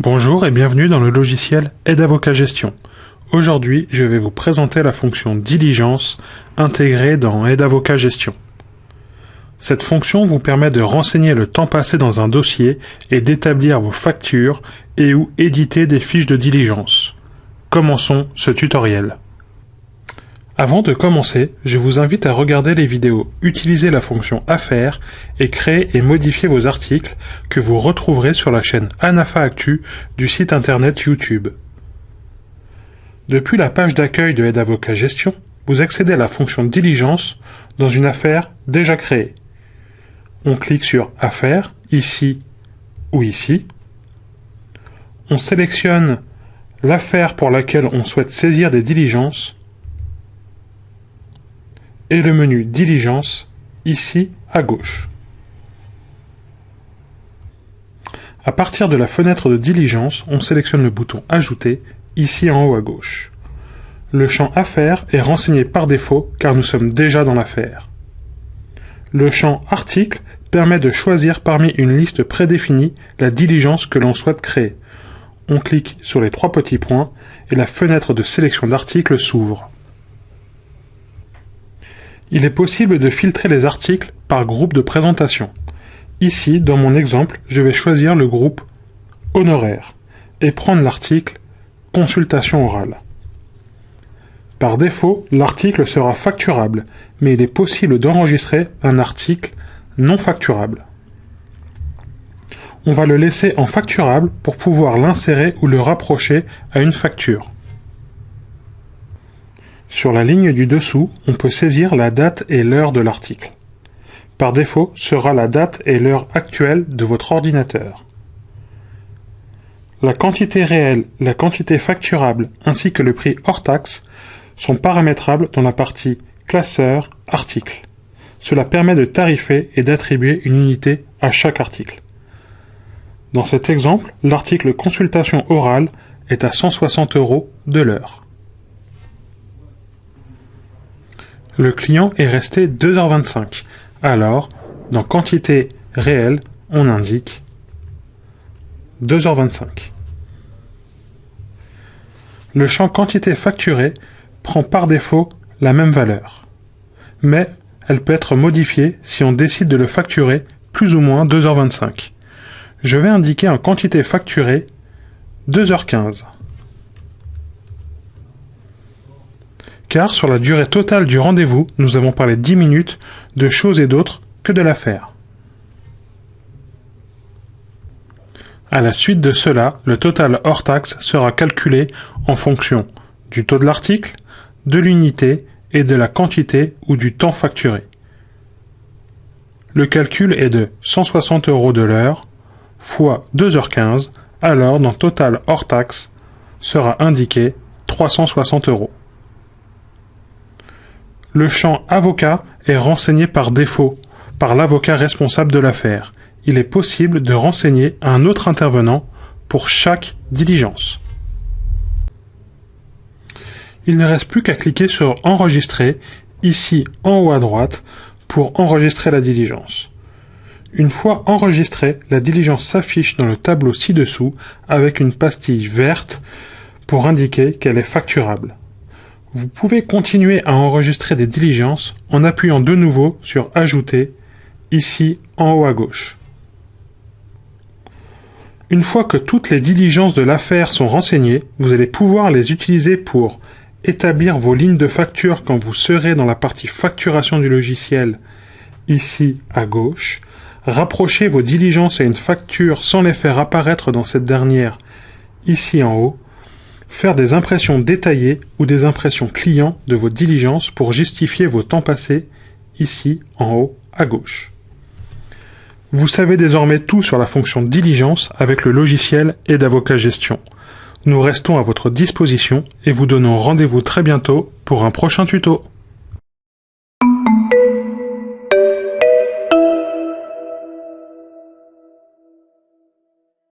Bonjour et bienvenue dans le logiciel Aide Avocat Gestion. Aujourd'hui, je vais vous présenter la fonction diligence intégrée dans Aide Avocat Gestion. Cette fonction vous permet de renseigner le temps passé dans un dossier et d'établir vos factures et ou éditer des fiches de diligence. Commençons ce tutoriel. Avant de commencer, je vous invite à regarder les vidéos Utiliser la fonction Affaires et créer et modifier vos articles que vous retrouverez sur la chaîne Anafa Actu du site internet YouTube. Depuis la page d'accueil de Aide Avocat Gestion, vous accédez à la fonction diligence dans une affaire déjà créée. On clique sur Affaires, ici ou ici. On sélectionne l'affaire pour laquelle on souhaite saisir des diligences et le menu Diligence, ici à gauche. À partir de la fenêtre de diligence, on sélectionne le bouton Ajouter, ici en haut à gauche. Le champ Affaires est renseigné par défaut car nous sommes déjà dans l'affaire. Le champ Article permet de choisir parmi une liste prédéfinie la diligence que l'on souhaite créer. On clique sur les trois petits points et la fenêtre de sélection d'articles s'ouvre. Il est possible de filtrer les articles par groupe de présentation. Ici, dans mon exemple, je vais choisir le groupe Honoraires et prendre l'article Consultation orale. Par défaut, l'article sera facturable, mais il est possible d'enregistrer un article non facturable. On va le laisser en facturable pour pouvoir l'insérer ou le rapprocher à une facture. Sur la ligne du dessous, on peut saisir la date et l'heure de l'article. Par défaut, sera la date et l'heure actuelle de votre ordinateur. La quantité réelle, la quantité facturable ainsi que le prix hors taxe sont paramétrables dans la partie classeur article. Cela permet de tarifer et d'attribuer une unité à chaque article. Dans cet exemple, l'article consultation orale est à 160 € de l'heure. Le client est resté 2h25. Alors, dans quantité réelle, on indique 2h25. Le champ quantité facturée prend par défaut la même valeur. Mais elle peut être modifiée si on décide de le facturer plus ou moins 2h25. Je vais indiquer en quantité facturée 2h15. Car sur la durée totale du rendez-vous, nous avons parlé 10 minutes de choses et d'autres que de l'affaire. À la suite de cela, le total hors taxe sera calculé en fonction du taux de l'article, de l'unité et de la quantité ou du temps facturé. Le calcul est de 160 € de l'heure fois 2h15, alors dans total hors taxe sera indiqué 360 €. Le champ avocat est renseigné par défaut par l'avocat responsable de l'affaire. Il est possible de renseigner un autre intervenant pour chaque diligence. Il ne reste plus qu'à cliquer sur Enregistrer, ici en haut à droite, pour enregistrer la diligence. Une fois enregistrée, la diligence s'affiche dans le tableau ci-dessous avec une pastille verte pour indiquer qu'elle est facturable. Vous pouvez continuer à enregistrer des diligences en appuyant de nouveau sur Ajouter, ici en haut à gauche. Une fois que toutes les diligences de l'affaire sont renseignées, vous allez pouvoir les utiliser pour établir vos lignes de facture quand vous serez dans la partie facturation du logiciel, ici à gauche, rapprocher vos diligences à une facture sans les faire apparaître dans cette dernière, ici en haut, faire des impressions détaillées ou des impressions clients de vos diligences pour justifier vos temps passés, ici en haut à gauche. Vous savez désormais tout sur la fonction diligence avec le logiciel Aide Avocat Gestion. Nous restons à votre disposition et vous donnons rendez-vous très bientôt pour un prochain tuto.